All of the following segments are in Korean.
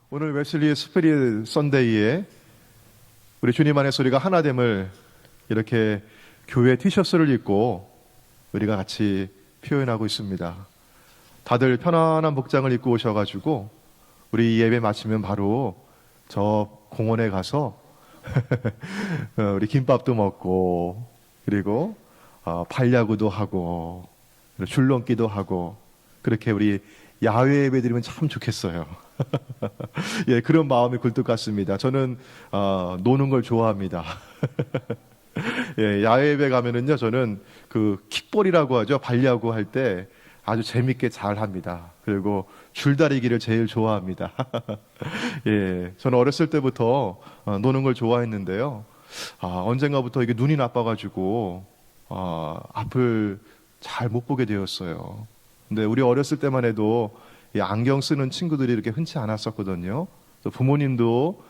오늘 웨슬리 스피릿 선데이에 우리 주님 안의 소리가 하나됨을 이렇게 교회 티셔츠를 입고 우리가 같이 표현하고 있습니다. 다들 편안한 복장을 입고 오셔가지고 우리 예배 마치면 바로 저 공원에 가서 우리 김밥도 먹고 그리고 발야구도 하고 줄넘기도 하고 그렇게 우리 야외 예배 드리면 참 좋겠어요. 예, 그런 마음이 굴뚝 같습니다. 저는 노는 걸 좋아합니다. 예, 야외 예배 가면은요, 저는 그 킥볼이라고 하죠. 발야구 할 때 아주 재밌게 잘 합니다. 그리고 줄다리기를 제일 좋아합니다. 예, 저는 어렸을 때부터 노는 걸 좋아했는데요. 언젠가부터 이게 눈이 나빠가지고 앞을 잘 못 보게 되었어요. 근데 우리 어렸을 때만 해도 이 안경 쓰는 친구들이 이렇게 흔치 않았었거든요. 또 부모님도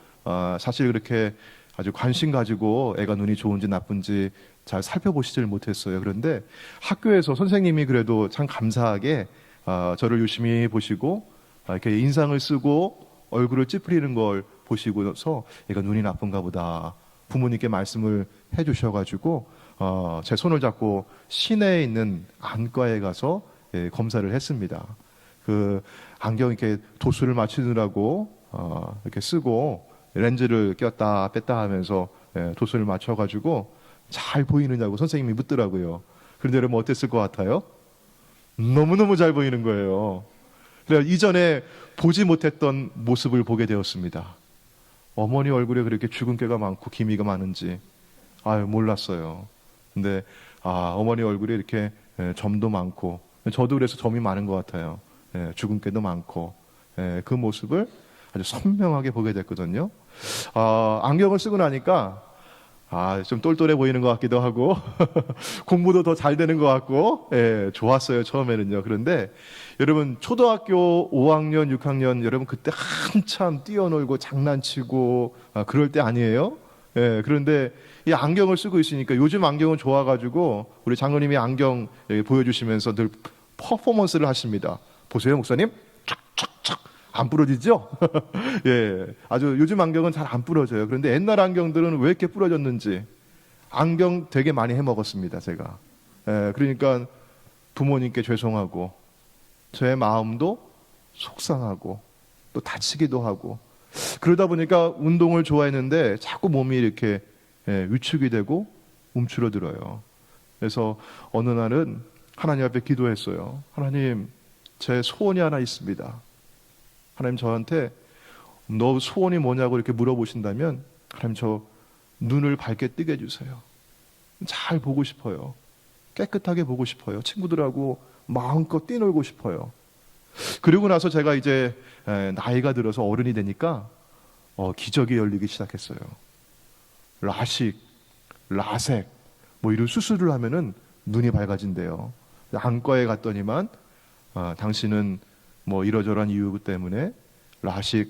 사실 그렇게 아주 관심 가지고 애가 눈이 좋은지 나쁜지 잘 살펴보시질 못했어요. 그런데 학교에서 선생님이 그래도 참 감사하게 저를 유심히 보시고 이렇게 인상을 쓰고 얼굴을 찌푸리는 걸 보시고서 애가 눈이 나쁜가 보다 부모님께 말씀을 해주셔가지고 제 손을 잡고 시내에 있는 안과에 가서 검사를 했습니다. 그 안경 이렇게 도수를 맞추느라고 이렇게 쓰고 렌즈를 꼈다 뺐다 하면서 도수를 맞춰가지고 잘 보이느냐고 선생님이 묻더라고요. 그런데 여러분 어땠을 것 같아요? 너무너무 잘 보이는 거예요. 그래서 이전에 보지 못했던 모습을 보게 되었습니다. 어머니 얼굴에 그렇게 주근깨가 많고 기미가 많은지 몰랐어요. 근데 어머니 얼굴에 이렇게 점도 많고 저도 그래서 점이 많은 것 같아요. 주근깨도 많고 그 모습을 아주 선명하게 보게 됐거든요. 안경을 쓰고 나니까 좀 똘똘해 보이는 것 같기도 하고 공부도 더 잘 되는 것 같고 좋았어요 처음에는요. 그런데 여러분 초등학교 5학년 6학년 여러분 그때 한참 뛰어놀고 장난치고 그럴 때 아니에요? 그런데 이 안경을 쓰고 있으니까 요즘 안경은 좋아가지고 우리 장로님이 안경 보여주시면서 늘 퍼포먼스를 하십니다. 보세요 목사님 촥촥촥 안 부러지죠? 예, 아주 요즘 안경은 잘 안 부러져요. 그런데 옛날 안경들은 왜 이렇게 부러졌는지 안경 되게 많이 해먹었습니다 제가. 그러니까 부모님께 죄송하고 저의 마음도 속상하고 또 다치기도 하고 그러다 보니까 운동을 좋아했는데 자꾸 몸이 이렇게 위축이 되고 움츠러들어요. 그래서 어느 날은 하나님 앞에 기도했어요. 하나님, 제 소원이 하나 있습니다. 하나님 저한테 너 소원이 뭐냐고 이렇게 물어보신다면 하나님 저 눈을 밝게 뜨게 해주세요. 잘 보고 싶어요. 깨끗하게 보고 싶어요. 친구들하고 마음껏 뛰놀고 싶어요. 그리고 나서 제가 이제 나이가 들어서 어른이 되니까 기적이 열리기 시작했어요. 라식, 라섹 뭐 이런 수술을 하면은 눈이 밝아진대요. 안과에 갔더니만 당신은 뭐 이러저러한 이유 때문에 라섹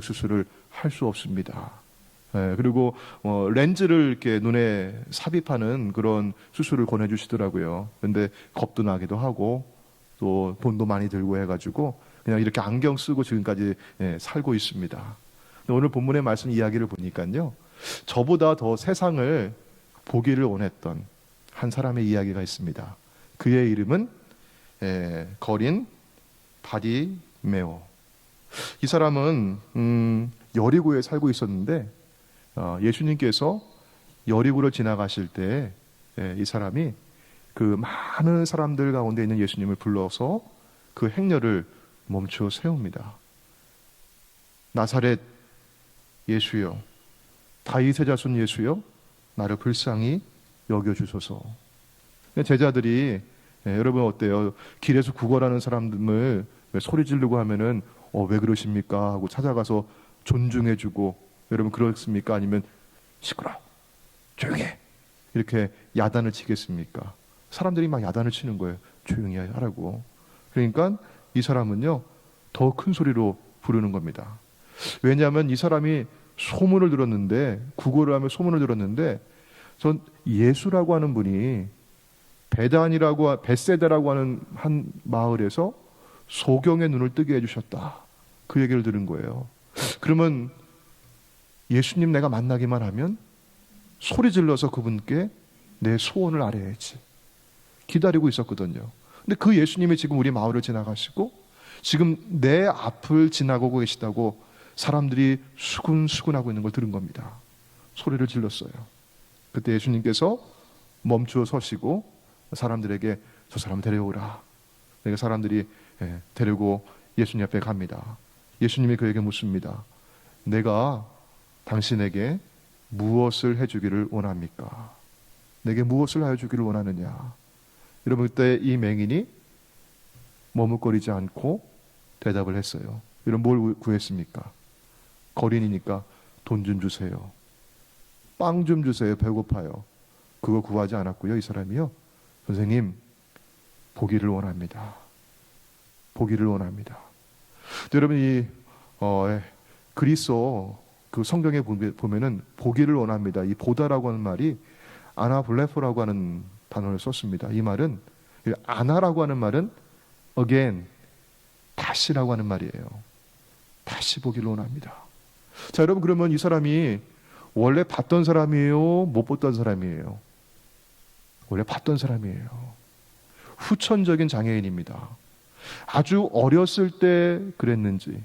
수술을 할 수 없습니다. 그리고 렌즈를 이렇게 눈에 삽입하는 그런 수술을 권해주시더라고요. 근데 겁도 나기도 하고 또 돈도 많이 들고 해가지고 그냥 이렇게 안경 쓰고 지금까지 살고 있습니다. 오늘 본문의 말씀 이야기를 보니까요, 저보다 더 세상을 보기를 원했던 한 사람의 이야기가 있습니다. 그의 이름은 거린 바디메오. 이 사람은 여리고에 살고 있었는데 예수님께서 여리고를 지나가실 때 이 사람이 그 많은 사람들 가운데 있는 예수님을 불러서 그 행렬을 멈춰 세웁니다. 나사렛 예수여, 다윗의 자손 예수여, 나를 불쌍히 여겨주소서. 제자들이 여러분 어때요? 길에서 구걸하는 사람을 소리 지르고 하면은 왜 그러십니까? 하고 찾아가서 존중해주고 여러분 그렇습니까? 아니면 시끄러, 조용히 해 이렇게 야단을 치겠습니까? 사람들이 막 야단을 치는 거예요. 조용히 하라고. 그러니까 이 사람은요 더 큰 소리로 부르는 겁니다. 왜냐하면 이 사람이 소문을 들었는데, 구걸을 하며 소문을 들었는데, 전 예수라고 하는 분이 베세다라고 하는 한 마을에서 소경의 눈을 뜨게 해주셨다. 그 얘기를 들은 거예요. 그러면 예수님 내가 만나기만 하면 소리 질러서 그분께 내 소원을 아뢰야지 기다리고 있었거든요. 근데 그 예수님이 지금 우리 마을을 지나가시고 지금 내 앞을 지나가고 계시다고 사람들이 수군수군하고 있는 걸 들은 겁니다. 소리를 질렀어요. 그때 예수님께서 멈추어 서시고 사람들에게 저 사람 데려오라. 그러니까 사람들이 데리고 예수님 앞에 갑니다. 예수님이 그에게 묻습니다. 내가 당신에게 무엇을 해주기를 원합니까? 내게 무엇을 해주기를 원하느냐? 여러분, 그때 이 맹인이 머뭇거리지 않고 대답을 했어요. 여러분, 뭘 구했습니까? 거린이니까 돈 좀 주세요. 빵 좀 주세요. 배고파요. 그거 구하지 않았고요. 이 사람이요. 선생님, 보기를 원합니다. 보기를 원합니다. 여러분, 이 그리스어 그 성경에 보면은 보기를 원합니다. 이 보다라고 하는 말이 아나블레포라고 하는 단어를 썼습니다. 이 말은 아나라고 하는 말은 again, 다시라고 하는 말이에요. 다시 보기를 원합니다. 자, 여러분, 그러면 이 사람이 원래 봤던 사람이에요? 못 봤던 사람이에요? 원래 봤던 사람이에요. 후천적인 장애인입니다. 아주 어렸을 때 그랬는지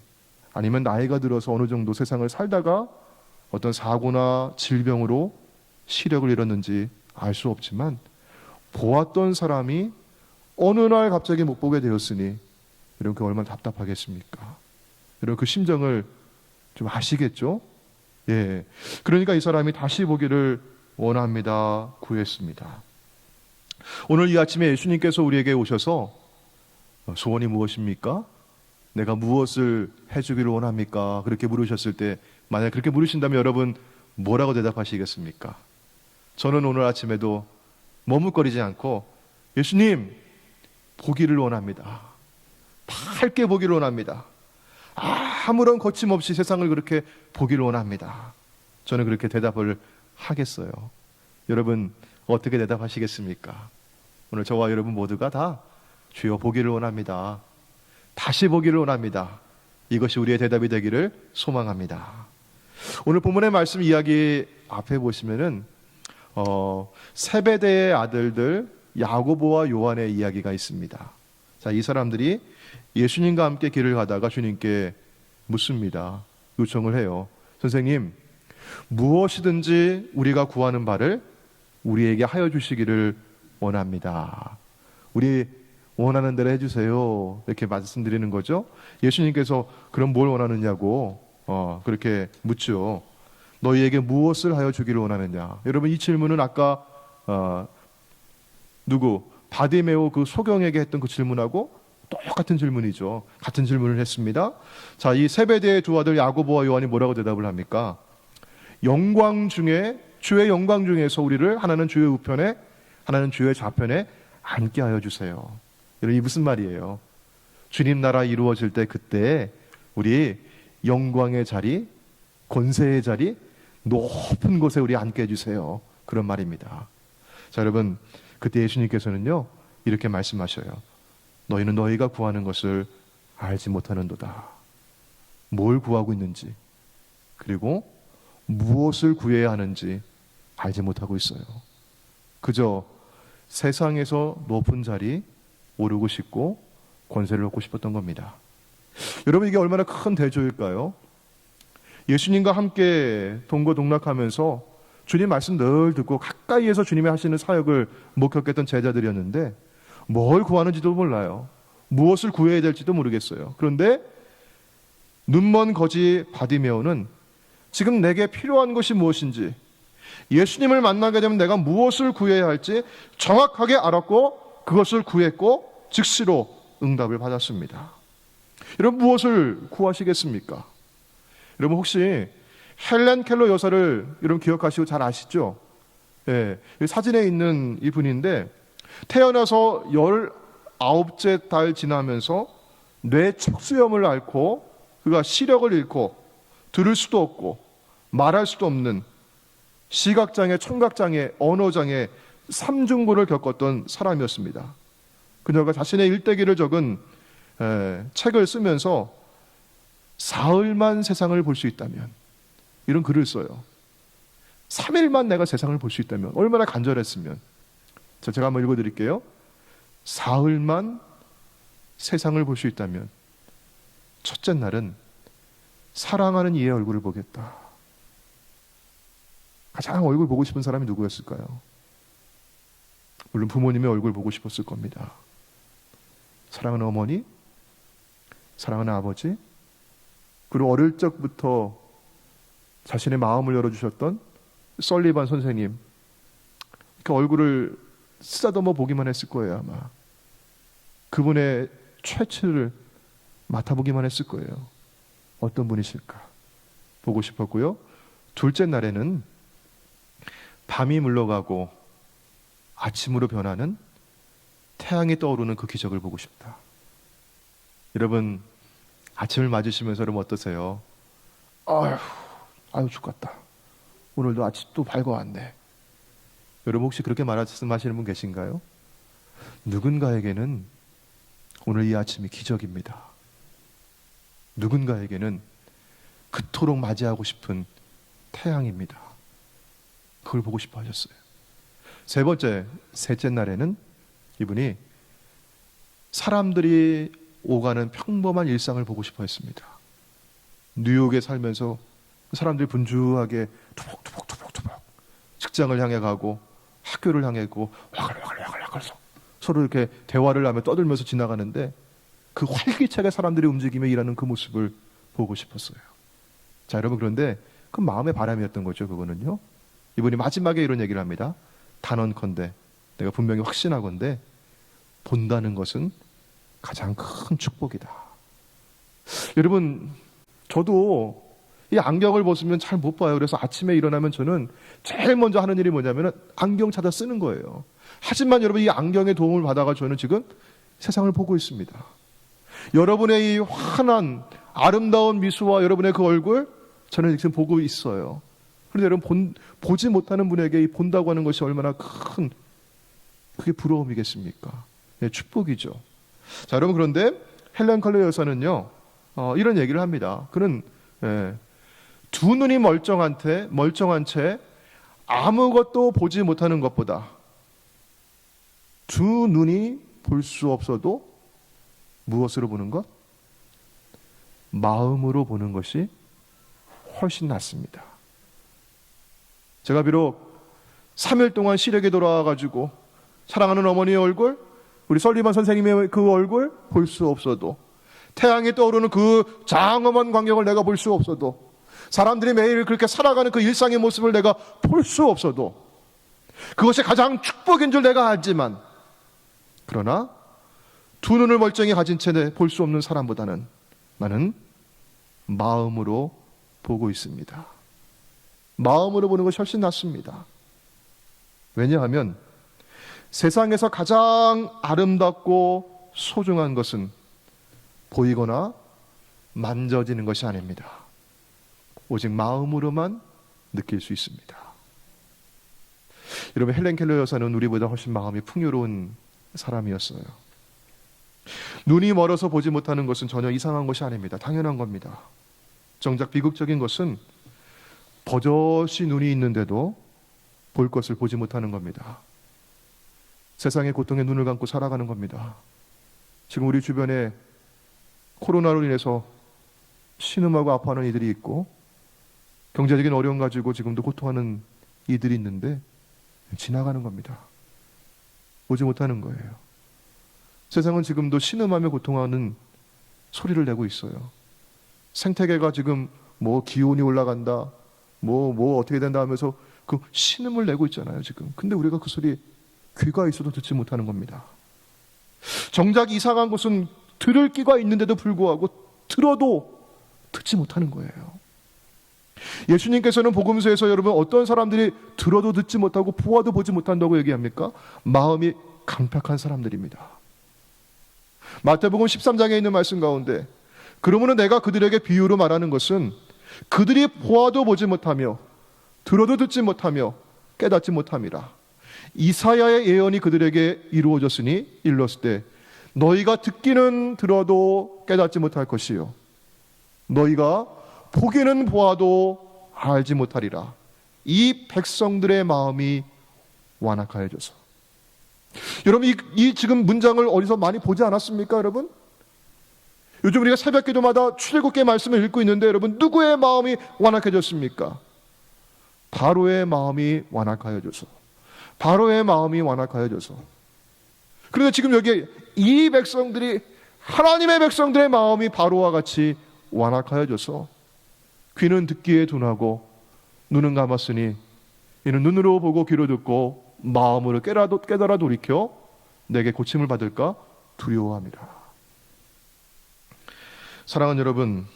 아니면 나이가 들어서 어느 정도 세상을 살다가 어떤 사고나 질병으로 시력을 잃었는지 알 수 없지만 보았던 사람이 어느 날 갑자기 못 보게 되었으니 여러분, 그 얼마나 답답하겠습니까? 여러분, 그 심정을 좀 아시겠죠? 예. 그러니까 이 사람이 다시 보기를 원합니다. 구했습니다. 오늘 이 아침에 예수님께서 우리에게 오셔서 소원이 무엇입니까? 내가 무엇을 해주기를 원합니까? 그렇게 물으셨을 때 만약 그렇게 물으신다면 여러분 뭐라고 대답하시겠습니까? 저는 오늘 아침에도 머뭇거리지 않고 예수님, 보기를 원합니다. 밝게 보기를 원합니다. 아무런 거침없이 세상을 그렇게 보기를 원합니다. 저는 그렇게 대답을 하겠어요. 여러분 어떻게 대답하시겠습니까? 오늘 저와 여러분 모두가 다 주여 보기를 원합니다. 다시 보기를 원합니다. 이것이 우리의 대답이 되기를 소망합니다. 오늘 본문의 말씀 이야기 앞에 보시면은 세베대의 아들들 야고보와 요한의 이야기가 있습니다. 자, 이 사람들이 예수님과 함께 길을 가다가 주님께 묻습니다. 요청을 해요. 선생님, 무엇이든지 우리가 구하는 바를 우리에게 하여 주시기를 원합니다. 우리 원하는 대로 해주세요. 이렇게 말씀드리는 거죠. 예수님께서 그럼 뭘 원하느냐고 그렇게 묻죠. 너희에게 무엇을 하여 주기를 원하느냐. 여러분, 이 질문은 아까 바디메오 그 소경에게 했던 그 질문하고 똑같은 질문이죠. 같은 질문을 했습니다. 자, 이 세베대의 두 아들 야고보와 요한이 뭐라고 대답을 합니까? 영광 중에, 주의 영광 중에서 우리를 하나는 주의 우편에 하나는 주의 좌편에 앉게 하여 주세요. 여러분, 이 무슨 말이에요? 주님 나라 이루어질 때 그때 우리 영광의 자리, 권세의 자리, 높은 곳에 우리 앉게 해주세요. 그런 말입니다. 자, 여러분, 그때 예수님께서는요 이렇게 말씀하셔요. 너희는 너희가 구하는 것을 알지 못하는도다. 뭘 구하고 있는지, 그리고 무엇을 구해야 하는지 알지 못하고 있어요. 그저 세상에서 높은 자리 오르고 싶고 권세를 얻고 싶었던 겁니다. 여러분, 이게 얼마나 큰 대조일까요? 예수님과 함께 동거동락하면서 주님 말씀 늘 듣고 가까이에서 주님이 하시는 사역을 목격했던 제자들이었는데 뭘 구하는지도 몰라요. 무엇을 구해야 될지도 모르겠어요. 그런데 눈먼 거지 바디메오는 지금 내게 필요한 것이 무엇인지, 예수님을 만나게 되면 내가 무엇을 구해야 할지 정확하게 알았고 그것을 구했고 즉시로 응답을 받았습니다. 여러분, 무엇을 구하시겠습니까? 여러분, 혹시 헬렌 켈러 여사를 여러분 기억하시고 잘 아시죠? 예, 사진에 있는 이분인데 태어나서 19째 달 지나면서 뇌 척수염을 앓고 그가 시력을 잃고 들을 수도 없고 말할 수도 없는 시각장애, 청각장애, 언어장애 3중고를 겪었던 사람이었습니다. 그녀가 자신의 일대기를 적은 책을 쓰면서 사흘만 세상을 볼 수 있다면, 이런 글을 써요. 3일만 내가 세상을 볼 수 있다면 얼마나 간절했으면. 자, 제가 한번 읽어드릴게요. 사흘만 세상을 볼 수 있다면 첫째 날은 사랑하는 이의 얼굴을 보겠다. 가장 얼굴 보고 싶은 사람이 누구였을까요? 물론 부모님의 얼굴 보고 싶었을 겁니다. 사랑하는 어머니, 사랑하는 아버지, 그리고 어릴 적부터 자신의 마음을 열어주셨던 설리반 선생님, 그 얼굴을 쓰다듬어 보기만 했을 거예요. 아마 그분의 최치를 맡아보기만 했을 거예요. 어떤 분이실까 보고 싶었고요. 둘째 날에는 밤이 물러가고 아침으로 변하는 태양이 떠오르는 그 기적을 보고 싶다. 여러분, 아침을 맞으시면서 여러분 어떠세요? 아유 죽겠다. 오늘도 아침 또 밝아왔네. 여러분 혹시 그렇게 말씀하시는 분 계신가요? 누군가에게는 오늘 이 아침이 기적입니다. 누군가에게는 그토록 맞이하고 싶은 태양입니다. 그걸 보고 싶어 하셨어요. 셋째 날에는 이분이 사람들이 오가는 평범한 일상을 보고 싶어 했습니다. 뉴욕에 살면서 사람들이 분주하게 투벅투벅 직장을 향해 가고 학교를 향해 가고 와글와글 서로 이렇게 대화를 하며 떠들면서 지나가는데 그 활기차게 사람들이 움직이며 일하는 그 모습을 보고 싶었어요. 자, 여러분, 그런데 그 마음의 바람이었던 거죠. 그거는요. 이분이 마지막에 이런 얘기를 합니다. 단언컨대, 내가 분명히 확신하건대 본다는 것은 가장 큰 축복이다. 여러분, 저도 이 안경을 벗으면 잘 못 봐요. 그래서 아침에 일어나면 저는 제일 먼저 하는 일이 뭐냐면 안경 찾아 쓰는 거예요. 하지만 여러분, 이 안경의 도움을 받아가 저는 지금 세상을 보고 있습니다. 여러분의 이 환한 아름다운 미소와 여러분의 그 얼굴, 저는 지금 보고 있어요. 그런데 여러분, 보지 못하는 분에게 이 본다고 하는 것이 얼마나 큰, 그게 부러움이겠습니까? 네, 축복이죠. 자, 여러분, 그런데 헬렌 컬러 여사는요, 이런 얘기를 합니다. 그는 두 눈이 멀쩡한 채 아무것도 보지 못하는 것보다 두 눈이 볼 수 없어도 무엇으로 보는 것? 마음으로 보는 것이 훨씬 낫습니다. 제가 비록 3일 동안 시력에 돌아와가지고 사랑하는 어머니의 얼굴, 우리 설리반 선생님의 그 얼굴 볼 수 없어도, 태양이 떠오르는 그 장엄한 광경을 내가 볼 수 없어도, 사람들이 매일 그렇게 살아가는 그 일상의 모습을 내가 볼 수 없어도, 그것이 가장 축복인 줄 내가 알지만, 그러나 두 눈을 멀쩡히 가진 채 볼 수 없는 사람보다는 나는 마음으로 보고 있습니다. 마음으로 보는 것이 훨씬 낫습니다. 왜냐하면 세상에서 가장 아름답고 소중한 것은 보이거나 만져지는 것이 아닙니다. 오직 마음으로만 느낄 수 있습니다. 여러분, 헬렌 켈러 여사는 우리보다 훨씬 마음이 풍요로운 사람이었어요. 눈이 멀어서 보지 못하는 것은 전혀 이상한 것이 아닙니다. 당연한 겁니다. 정작 비극적인 것은 버젓이 눈이 있는데도 볼 것을 보지 못하는 겁니다. 세상의 고통에 눈을 감고 살아가는 겁니다. 지금 우리 주변에 코로나로 인해서 신음하고 아파하는 이들이 있고, 경제적인 어려움 가지고 지금도 고통하는 이들이 있는데 지나가는 겁니다. 보지 못하는 거예요. 세상은 지금도 신음하며 고통하는 소리를 내고 있어요. 생태계가 지금 뭐 기온이 올라간다, 뭐 어떻게 된다 하면서 그 신음을 내고 있잖아요, 지금. 근데 우리가 그 소리 귀가 있어도 듣지 못하는 겁니다. 정작 이상한 것은 들을 귀가 있는데도 불구하고 들어도 듣지 못하는 거예요. 예수님께서는 복음서에서 여러분 어떤 사람들이 들어도 듣지 못하고 보아도 보지 못한다고 얘기합니까? 마음이 강팍한 사람들입니다. 마태복음 13장에 있는 말씀 가운데, 그러므로 내가 그들에게 비유로 말하는 것은 그들이 보아도 보지 못하며 들어도 듣지 못하며 깨닫지 못함이라. 이사야의 예언이 그들에게 이루어졌으니 일렀을 때 너희가 듣기는 들어도 깨닫지 못할 것이요 너희가 보기는 보아도 알지 못하리라. 이 백성들의 마음이 완악하여져서. 여러분, 이 지금 문장을 어디서 많이 보지 않았습니까, 여러분? 요즘 우리가 새벽 기도마다 출애굽기 말씀을 읽고 있는데, 여러분, 누구의 마음이 완악해졌습니까? 바로의 마음이 완악하여져서. 바로의 마음이 완악하여져서. 그런데 지금 여기 이 백성들이, 하나님의 백성들의 마음이 바로와 같이 완악하여져서 귀는 듣기에 둔하고 눈은 감았으니 이는 눈으로 보고 귀로 듣고 마음으로 깨달아 돌이켜 내게 고침을 받을까 두려워합니다. 사랑하는 여러분,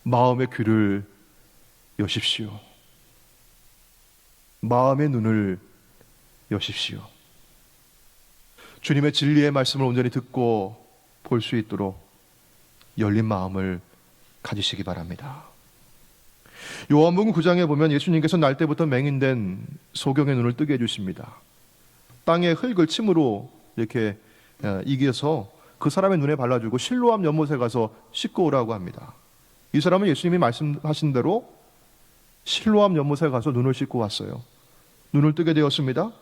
마음의 귀를 여십시오. 마음의 눈을 여십시오. 주님의 진리의 말씀을 온전히 듣고 볼 수 있도록 열린 마음을 가지시기 바랍니다. 요한복음 9장에 보면 예수님께서 날 때부터 맹인된 소경의 눈을 뜨게 해주십니다. 땅의 흙을 침으로 이렇게 이겨서 그 사람의 눈에 발라주고 실로암 연못에 가서 씻고 오라고 합니다. 이 사람은 예수님이 말씀하신 대로 실로암 연못에 가서 눈을 씻고 왔어요. 눈을 뜨게 되었습니다.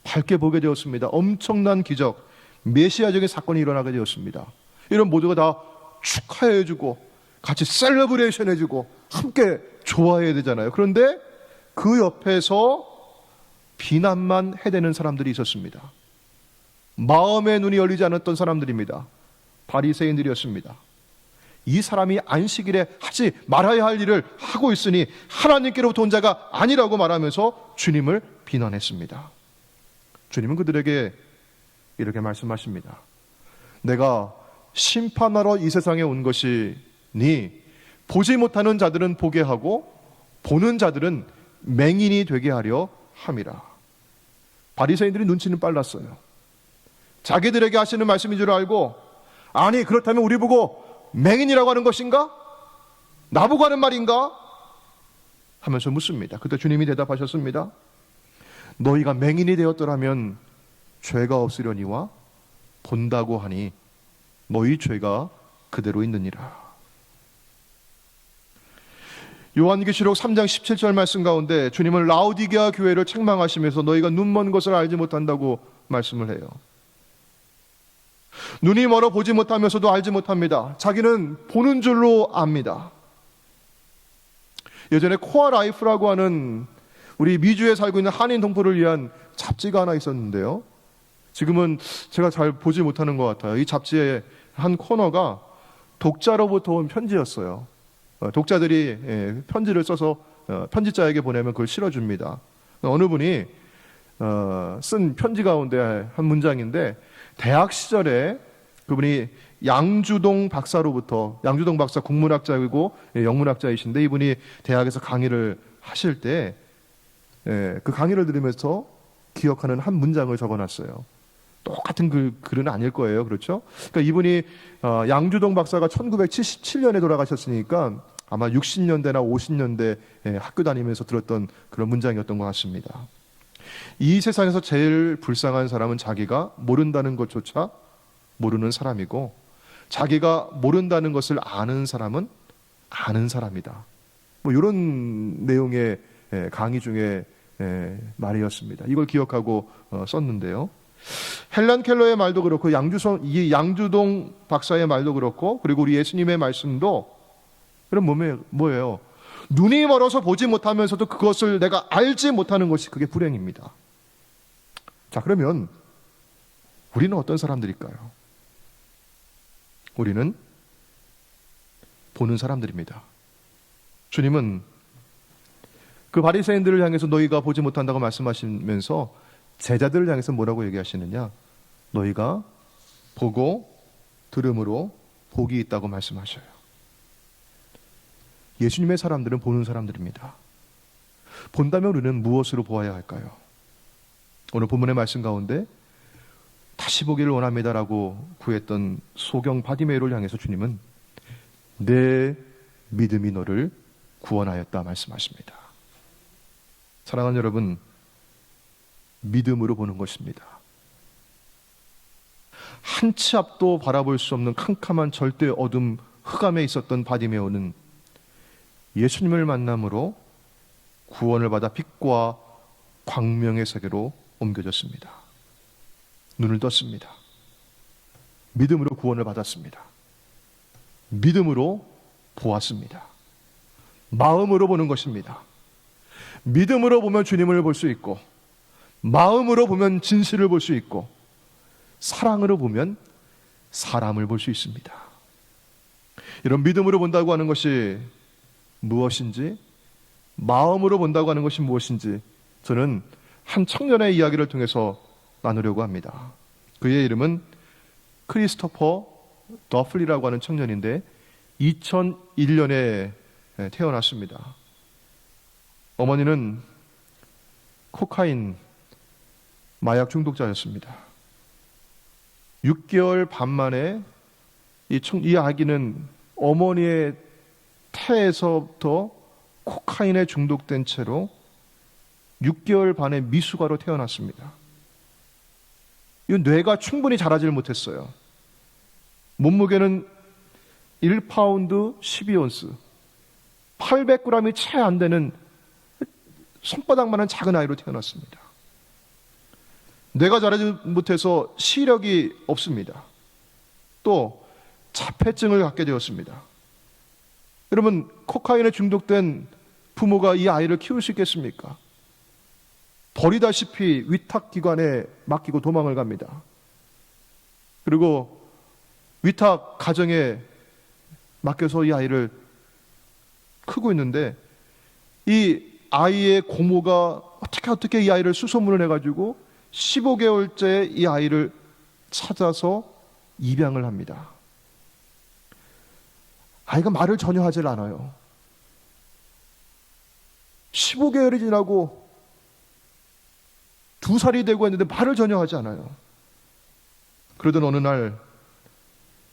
밝게 보게 되었습니다. 엄청난 기적, 메시아적인 사건이 일어나게 되었습니다. 이런 모두가 다 축하해주고 같이 셀러브레이션 해주고 함께 좋아해야 되잖아요. 그런데 그 옆에서 비난만 해대는 사람들이 있었습니다. 마음의 눈이 열리지 않았던 사람들입니다. 바리새인들이었습니다. 이 사람이 안식일에 하지 말아야 할 일을 하고 있으니 하나님께로부터 온 자가 아니라고 말하면서 주님을 비난했습니다. 주님은 그들에게 이렇게 말씀하십니다. 내가 심판하러 이 세상에 온 것이니 보지 못하는 자들은 보게 하고 보는 자들은 맹인이 되게 하려 함이라. 바리새인들이 눈치는 빨랐어요. 자기들에게 하시는 말씀인 줄 알고, 아니 그렇다면 우리 보고 맹인이라고 하는 것인가? 나보고 하는 말인가? 하면서 묻습니다. 그때 주님이 대답하셨습니다. 너희가 맹인이 되었더라면 죄가 없으려니와 본다고 하니 너희 죄가 그대로 있느니라. 요한계시록 3장 17절 말씀 가운데 주님은 라오디게아 교회를 책망하시면서 너희가 눈먼 것을 알지 못한다고 말씀을 해요. 눈이 멀어 보지 못하면서도 알지 못합니다. 자기는 보는 줄로 압니다. 예전에 코아 라이프라고 하는 우리 미주에 살고 있는 한인 동포를 위한 잡지가 하나 있었는데요. 지금은 제가 잘 보지 못하는 것 같아요. 이 잡지의 한 코너가 독자로부터 온 편지였어요. 독자들이 편지를 써서 편지자에게 보내면 그걸 실어줍니다. 어느 분이 쓴 편지 가운데 한 문장인데, 대학 시절에 그분이 양주동 박사로부터, 양주동 박사 국문학자이고 영문학자이신데, 이분이 대학에서 강의를 하실 때 그 강의를 들으면서 기억하는 한 문장을 적어놨어요. 똑같은 글은 아닐 거예요. 그렇죠? 그러니까 이분이 양주동 박사가 1977년에 돌아가셨으니까 아마 60년대나 50년대 학교 다니면서 들었던 그런 문장이었던 것 같습니다. 이 세상에서 제일 불쌍한 사람은 자기가 모른다는 것조차 모르는 사람이고, 자기가 모른다는 것을 아는 사람은 아는 사람이다. 뭐 이런 내용의 강의 중에 말이었습니다. 이걸 기억하고 썼는데요. 헬런 켈러의 말도 그렇고 이 양주동 박사의 말도 그렇고, 그리고 우리 예수님의 말씀도 그럼 뭐예요? 눈이 멀어서 보지 못하면서도 그것을 내가 알지 못하는 것이 그게 불행입니다. 자, 그러면 우리는 어떤 사람들일까요? 우리는 보는 사람들입니다. 주님은 그 바리새인들을 향해서 너희가 보지 못한다고 말씀하시면서 제자들을 향해서 뭐라고 얘기하시느냐? 너희가 보고 들음으로 복이 있다고 말씀하셔요. 예수님의 사람들은 보는 사람들입니다. 본다면 우리는 무엇으로 보아야 할까요? 오늘 본문의 말씀 가운데 다시 보기를 원합니다라고 구했던 소경 바디메이를 향해서 주님은 내 믿음이 너를 구원하였다 말씀하십니다. 사랑하는 여러분, 믿음으로 보는 것입니다. 한 치 앞도 바라볼 수 없는 캄캄한 절대 어둠 흑암에 있었던 바디메오는 예수님을 만남으로 구원을 받아 빛과 광명의 세계로 옮겨졌습니다. 눈을 떴습니다. 믿음으로 구원을 받았습니다. 믿음으로 보았습니다. 마음으로 보는 것입니다. 믿음으로 보면 주님을 볼 수 있고, 마음으로 보면 진실을 볼 수 있고, 사랑으로 보면 사람을 볼 수 있습니다. 이런 믿음으로 본다고 하는 것이 무엇인지, 마음으로 본다고 하는 것이 무엇인지 저는 한 청년의 이야기를 통해서 나누려고 합니다. 그의 이름은 크리스토퍼 더플리라고 하는 청년인데 2001년에 태어났습니다. 어머니는 코카인 마약 중독자였습니다. 6개월 반 만에 이 아기는 어머니의 태에서부터 코카인에 중독된 채로 6개월 반의 미숙아로 태어났습니다. 이 뇌가 충분히 자라질 못했어요. 몸무게는 1파운드 12온스, 800g이 채 안 되는 손바닥만한 작은 아이로 태어났습니다. 뇌가 자라지 못해서 시력이 없습니다. 또 자폐증을 갖게 되었습니다. 여러분, 코카인에 중독된 부모가 이 아이를 키울 수 있겠습니까? 버리다시피 위탁기관에 맡기고 도망을 갑니다. 그리고 위탁 가정에 맡겨서 이 아이를 크고 있는데, 이 아이의 고모가 어떻게 이 아이를 수소문을 해가지고 15개월째 이 아이를 찾아서 입양을 합니다. 아이가 말을 전혀 하질 않아요. 15개월이 지나고 2살이 되고 했는데 말을 전혀 하지 않아요. 그러던 어느 날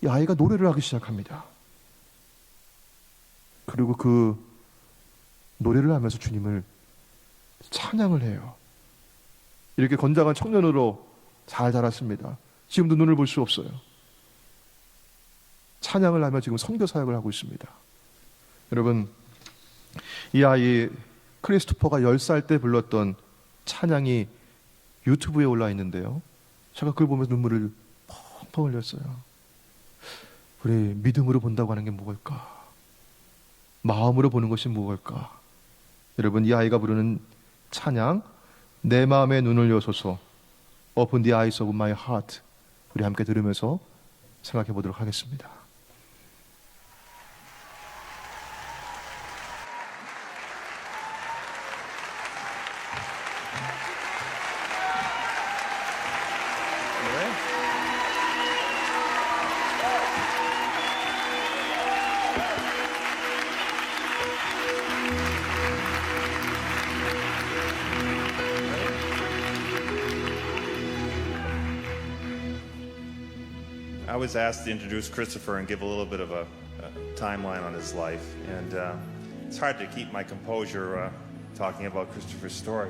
이 아이가 노래를 하기 시작합니다. 그리고 그 노래를 하면서 주님을 찬양을 해요. 이렇게 건장한 청년으로 잘 자랐습니다. 지금도 눈을 볼 수 없어요. 찬양을 하며 지금 선교 사역을 하고 있습니다. 여러분, 이 아이 크리스토퍼가 10살 때 불렀던 찬양이 유튜브에 올라 있는데요, 제가 그걸 보면서 눈물을 펑펑 흘렸어요. 우리 믿음으로 본다고 하는 게 무엇일까? 마음으로 보는 것이 무엇일까? 여러분, 이 아이가 부르는 찬양, 내 마음의 눈을 여소서, Open the eyes of my heart, 우리 함께 들으면서 생각해 보도록 하겠습니다. I was asked to introduce Christopher and give a little bit of a timeline on his life, and it's hard to keep my composure talking about Christopher's story.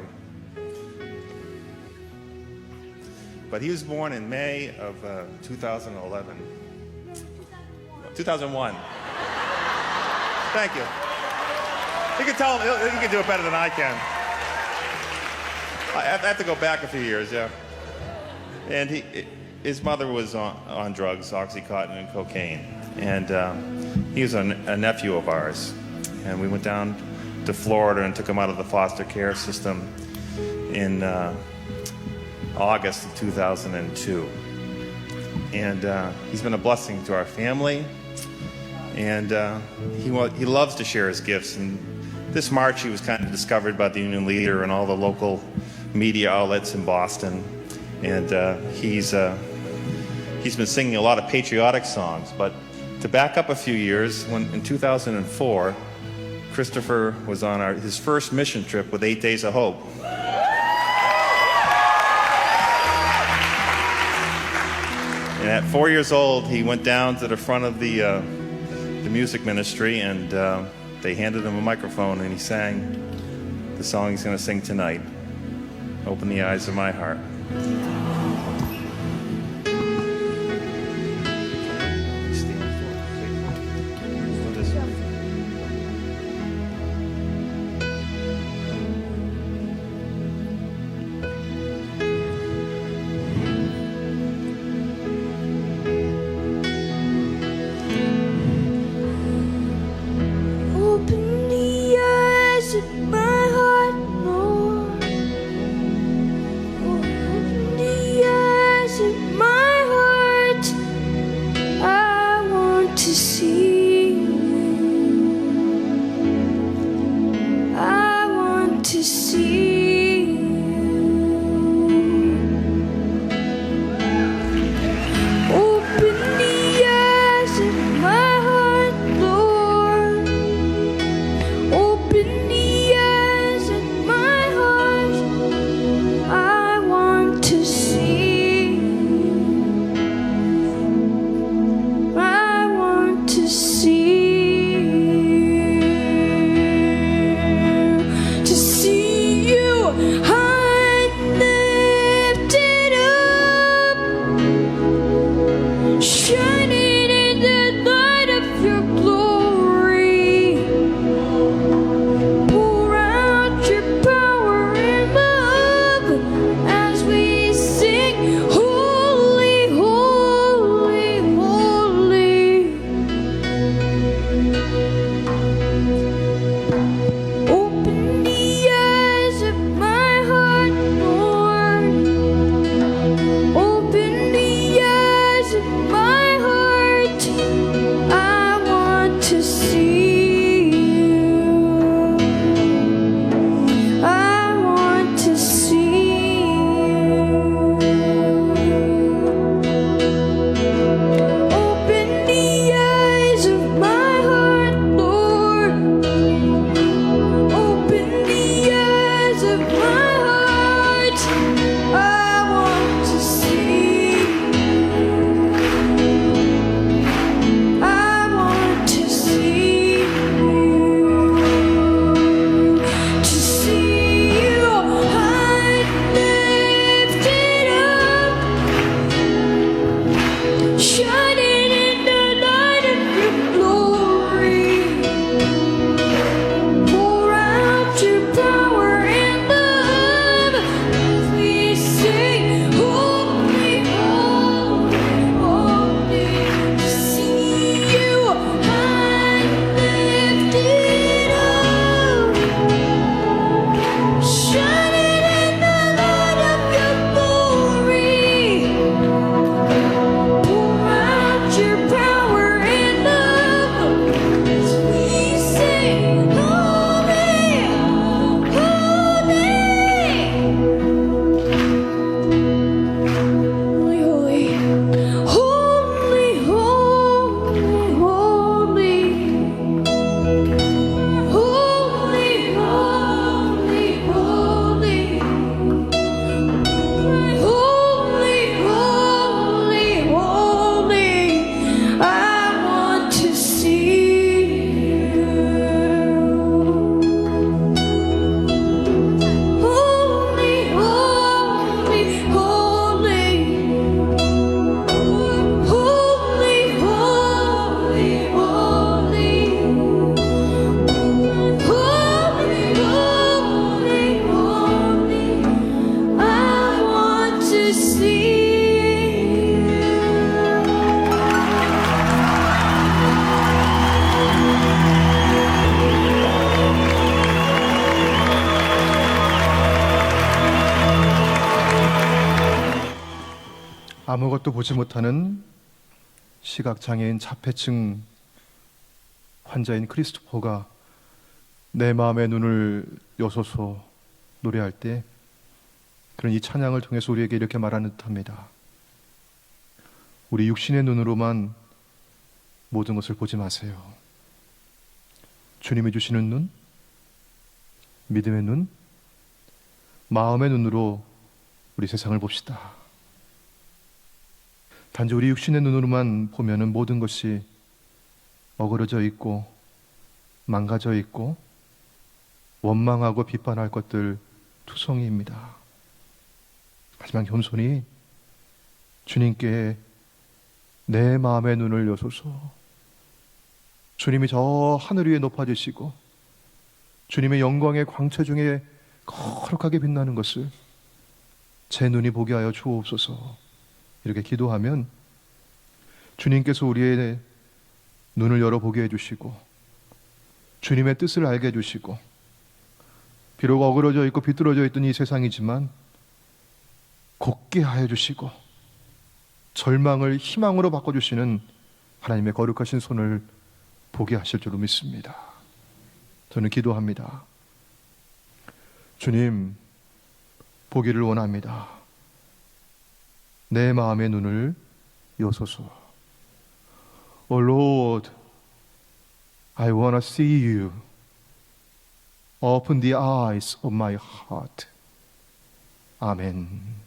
But he was born in May of 2011. 2001. Thank you. You can tell him, he can do it better than I can. I have to go back a few years, yeah. And his mother was on drugs, Oxycontin and cocaine. And he was a nephew of ours. And we went down to Florida and took him out of the foster care system in August of 2002. And he's been a blessing to our family. And he loves to share his gifts. And this March he was kind of discovered by the Union Leader and all the local media outlets in Boston. And he's been singing a lot of patriotic songs. But to back up a few years, when in 2004, Christopher was on his first mission trip with 8 Days of Hope. And at 4 years old, he went down to the front of the music ministry, and they handed him a microphone, and he sang the song he's going to sing tonight, Open the Eyes of My Heart. 아무것도 보지 못하는 시각장애인 자폐증 환자인 크리스토퍼가 내 마음의 눈을 여소서 노래할 때 그런 이 찬양을 통해서 우리에게 이렇게 말하는 듯합니다. 우리 육신의 눈으로만 모든 것을 보지 마세요. 주님이 주시는 눈, 믿음의 눈, 마음의 눈으로 우리 세상을 봅시다. 단지 우리 육신의 눈으로만 보면은 모든 것이 어그러져 있고 망가져 있고 원망하고 비판할 것들 투성이입니다. 하지만 겸손히 주님께 내 마음의 눈을 여소서. 주님이 저 하늘 위에 높아지시고 주님의 영광의 광채 중에 거룩하게 빛나는 것을 제 눈이 보게 하여 주옵소서. 이렇게 기도하면 주님께서 우리의 눈을 열어보게 해주시고 주님의 뜻을 알게 해주시고 비록 어그러져 있고 비뚤어져 있던 이 세상이지만 곱게 하여 주시고 절망을 희망으로 바꿔주시는 하나님의 거룩하신 손을 보게 하실 줄로 믿습니다. 저는 기도합니다. 주님, 보기를 원합니다. 내 마음의 눈을 여소서. Oh Lord, I want to see you. Open the eyes of my heart. 아멘.